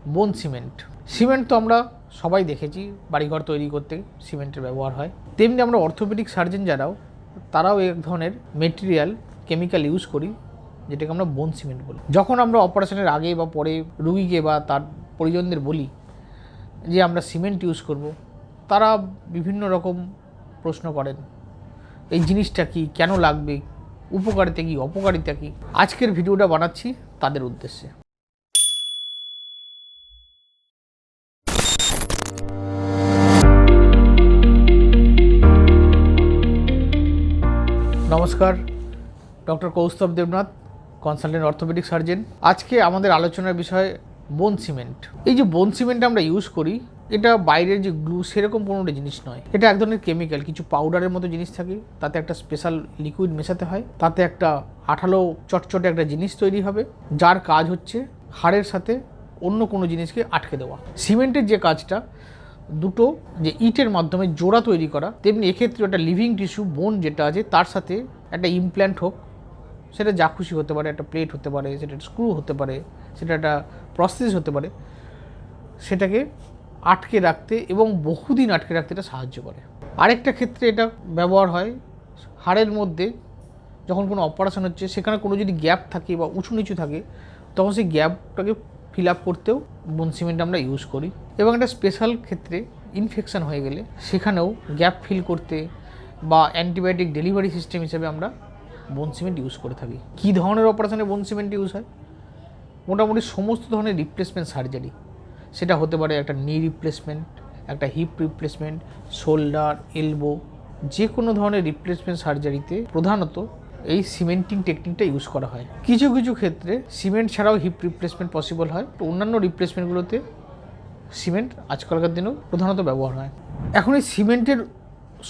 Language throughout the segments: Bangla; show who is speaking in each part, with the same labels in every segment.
Speaker 1: বোন সিমেন্ট। সিমেন্ট তো আমরা সবাই দেখেছি, বাড়িঘর তৈরি করতে সিমেন্টের ব্যবহার হয়। তেমনি আমরা অর্থোপেডিক সার্জন যারাও, তারাও এক ধরনের মেটেরিয়াল কেমিক্যাল ইউজ করি, যেটাকে আমরা বোন সিমেন্ট বলি। যখন আমরা অপারেশনের আগে বা পরে রুগীকে বা তার পরিজনদের বলি যে আমরা সিমেন্ট ইউজ করব, তারা বিভিন্ন রকম প্রশ্ন করেন, এই জিনিসটা কি, কেন লাগবে, উপকারিতা কী, অপকারিতা কী। আজকের ভিডিওটা বানাচ্ছি তাদের উদ্দেশ্যে। নমস্কার, doctor Kaustav Debnath, consultant orthopaedic surgeon. আজকে আমাদের আলোচনার বিষয় বোন সিমেন্ট। এই যে বোন সিমেন্ট আমরা ইউজ করি, এটা বাইরের যে গ্লু সেরকম কোনো জিনিস নয়। এটা এক ধরনের কেমিক্যাল, কিছু পাউডারের মতো জিনিস থাকে, তাতে একটা স্পেশাল লিকুইড মেশাতে হয়, তাতে একটা আঠালো চটচটে একটা জিনিস তৈরি হবে, যার কাজ হচ্ছে হাড়ের সাথে অন্য কোনো জিনিসকে আটকে দেওয়া। সিমেন্টের যে কাজটা, দুটো যে ইটের মাধ্যমে জোড়া তৈরি করা, তেমনি এক্ষেত্রে একটা লিভিং টিস্যু বোন যেটা আছে তার সাথে একটা ইমপ্ল্যান্ট হোক, সেটা যা খুশি হতে পারে, একটা প্লেট হতে পারে, সেটা স্ক্রু হতে পারে, সেটা একটা প্রসেস হতে পারে, সেটাকে আটকে রাখতে এবং বহুদিন আটকে রাখতে এটা সাহায্য করে। আরেকটা ক্ষেত্রে এটা ব্যবহার হয় হাড়ের মধ্যে, যখন কোনো অপারেশন হচ্ছে সেখানে কোনো যদি গ্যাপ থাকে বা উঁচু নিচু থাকে, তখন সেই গ্যাপটাকে ফিল আপ করতেও বোন সিমেন্ট আমরা ইউজ করি। এবং একটা স্পেশাল ক্ষেত্রে ইনফেকশান হয়ে গেলে সেখানেও গ্যাপ ফিল করতে বা অ্যান্টিবায়োটিক ডেলিভারি সিস্টেম হিসেবে আমরা বোন সিমেন্ট ইউজ করে থাকি। কী ধরনের অপারেশনে বোন সিমেন্ট ইউজ হয়? মোটামুটি সমস্ত ধরনের রিপ্লেসমেন্ট সার্জারি, সেটা হতে পারে একটা নি রিপ্লেসমেন্ট, একটা হিপ রিপ্লেসমেন্ট, শোল্ডার, এলবো, যে কোনো ধরনের রিপ্লেসমেন্ট সার্জারিতে প্রধানত এই সিমেন্টিং টেকনিকটা ইউজ করা হয়। কিছু কিছু ক্ষেত্রে সিমেন্ট ছাড়াও হিপ রিপ্লেসমেন্ট পসিবল হয়। তো অন্যান্য রিপ্লেসমেন্টগুলোতে সিমেন্ট আজকালকার দিনেও প্রধানত ব্যবহার হয়। এখন এই সিমেন্টের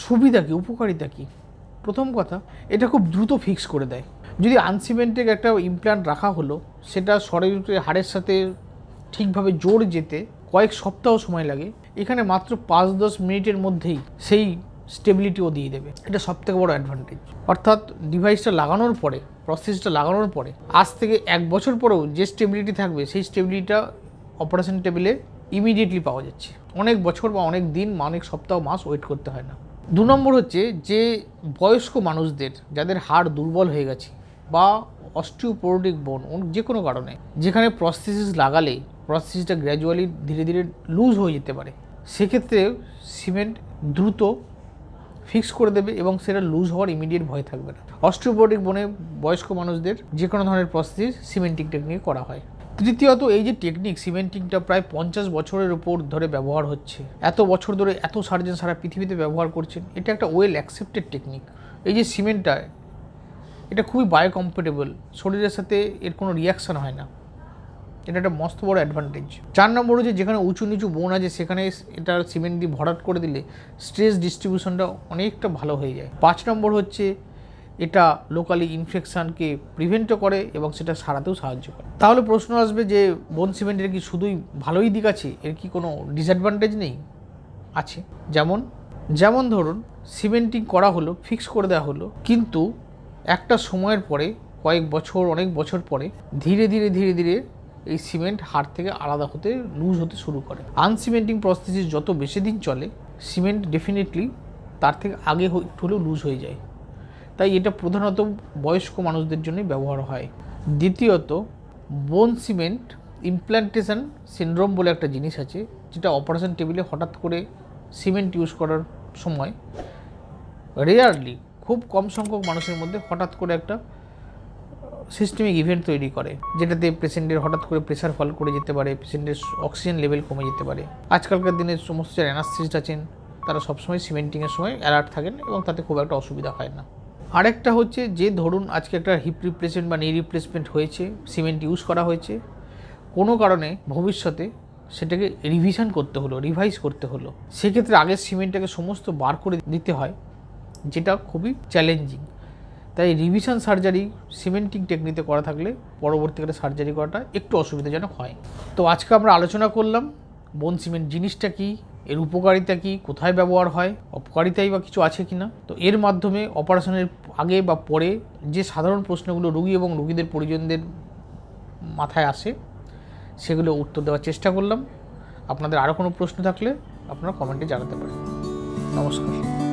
Speaker 1: সুবিধা কী, উপকারিতা কী? প্রথম কথা, এটা খুব দ্রুত ফিক্স করে দেয়। যদি আনসিমেন্টেড একটা ইমপ্ল্যান্ট রাখা হলো, সেটা শরীরের হাড়ের সাথে ঠিকভাবে জোর যেতে কয়েক সপ্তাহ সময় লাগে, এখানে মাত্র 5-10 মিনিটের মধ্যেই সেই স্টেবিলিটিও দিয়ে দেবে। এটা সবথেকে বড় অ্যাডভান্টেজ। অর্থাৎ ডিভাইসটা লাগানোর পরে, প্রসেসটা লাগানোর পরে আজ থেকে 1 বছর পরেও যে স্টেবিলিটি থাকবে, সেই স্টেবিলিটিটা অপারেশন টেবিলে ইমিডিয়েটলি পাওয়া যাচ্ছে। অনেক বছর বা অনেক দিন, অনেক সপ্তাহ, মাস ওয়েট করতে হয় না। 2 নম্বর হচ্ছে যে বয়স্ক মানুষদের যাদের হাড় দুর্বল হয়ে গেছে বা অস্টিওপোরোটিক বোন, যে কোনো কারণে যেখানে প্রস্থেসিস লাগালে প্রস্থেসিসটা গ্র্যাজুয়ালি ধীরে ধীরে লুজ হয়ে যেতে পারে, সেক্ষেত্রে সিমেন্ট দ্রুত ফিক্স করে দেবে এবং সেটা লুজ হওয়ার ইমিডিয়েট ভয় থাকবে না। অস্টিওপোরোটিক বোনে বয়স্ক মানুষদের যে কোনো ধরনের প্রস্থেসিস সিমেন্টিং টেকনিক করা হয়। তৃতীয়ত, এই যে টেকনিক সিমেন্টিংটা প্রায় 50 বছরের উপর ধরে ব্যবহার হচ্ছে, এত বছর ধরে এত সার্জন সারা পৃথিবীতে ব্যবহার করছেন, এটা একটা ওয়েল অ্যাকসেপ্টেড টেকনিক। এই যে সিমেন্টটা, এটা খুবই বায়োকম্প্যাটেবল, শরীরের সাথে এর কোনো রিয়াকশান হয় না, এটা একটা মস্ত বড় অ্যাডভান্টেজ। 4 নম্বর হচ্ছে যেখানে উঁচু নিচু বোন আছে, সেখানে এটা সিমেন্ট দিয়ে ভরাট করে দিলে স্ট্রেস ডিস্ট্রিবিউশনটা অনেকটা ভালো হয়ে যায়। 5 নম্বর হচ্ছে এটা লোকালি ইনফেকশানকে প্রিভেন্টও করে এবং সেটা সারাতেও সাহায্য করে। তাহলে প্রশ্ন আসবে যে বোন সিমেন্টের কি শুধুই ভালোই দিক আছে, এর কি কোনো ডিসঅ্যাডভান্টেজ নেই? আছে। যেমন ধরুন, সিমেন্টিং করা হলো, ফিক্স করে দেওয়া হলো, কিন্তু একটা সময়ের পরে, কয়েক বছর, অনেক বছর পরে ধীরে ধীরে ধীরে ধীরে এই সিমেন্ট হাড় থেকে আলাদা হতে, লুজ হতে শুরু করে। আনসিমেন্টিং প্রসেস যত বেশি দিন চলে, সিমেন্ট ডেফিনেটলি তার থেকে আগে একটু হলেও লুজ হয়ে যায়। তাই এটা প্রধানত বয়স্ক মানুষদের জন্যই ব্যবহার হয়। দ্বিতীয়ত, বোন সিমেন্ট ইমপ্ল্যান্টেশন সিনড্রোম বলে একটা জিনিস আছে, যেটা অপারেশন টেবিলে হঠাৎ করে সিমেন্ট ইউজ করার সময় রেয়ারলি, খুব কম সংখ্যক মানুষের মধ্যে হঠাৎ করে একটা সিস্টেমিক ইভেন্ট তৈরি করে, যেটাতে পেশেন্টের হঠাৎ করে প্রেশার ফল করে যেতে পারে, পেশেন্টের অক্সিজেন লেভেল কমে যেতে পারে। আজকালকার দিনে সমস্ত যারা অ্যানাস্থেসিস্ট আছেন, তারা সবসময় সিমেন্টিংয়ের সময় অ্যালার্ট থাকেন এবং তাতে খুব একটা অসুবিধা হয় না। আরেকটা হচ্ছে যে ধরুন আজকে একটা হিপ রিপ্লেসমেন্ট বা নি রিপ্লেসমেন্ট হয়েছে, সিমেন্ট ইউজ করা হয়েছে, কোনো কারণে ভবিষ্যতে সেটাকে রিভিশন করতে হলো, রিভাইজ করতে হলো, সেক্ষেত্রে আগের সিমেন্টটাকে সমস্ত বার করে দিতে হয়, যেটা খুবই চ্যালেঞ্জিং। তাই রিভিশন সার্জারি সিমেন্টিং টেকনিকে করা থাকলে পরবর্তীকালে সার্জারি করাটা একটু অসুবিধাজনক হয়। তো আজকে আমরা আলোচনা করলাম বোন সিমেন্ট জিনিসটা কী, এর উপকারিতা কী, কোথায় ব্যবহার হয়, অপকারিতাই বা কিছু আছে কি না। তো এর মাধ্যমে অপারেশনের আগে বা পরে যে সাধারণ প্রশ্নগুলো রোগী এবং রোগীদের পরিজনদের মাথায় আসে, সেগুলো উত্তর দেওয়ার চেষ্টা করলাম। আপনাদের আরও কোনো প্রশ্ন থাকলে আপনারা কমেন্টে জানাতে পারেন। নমস্কার।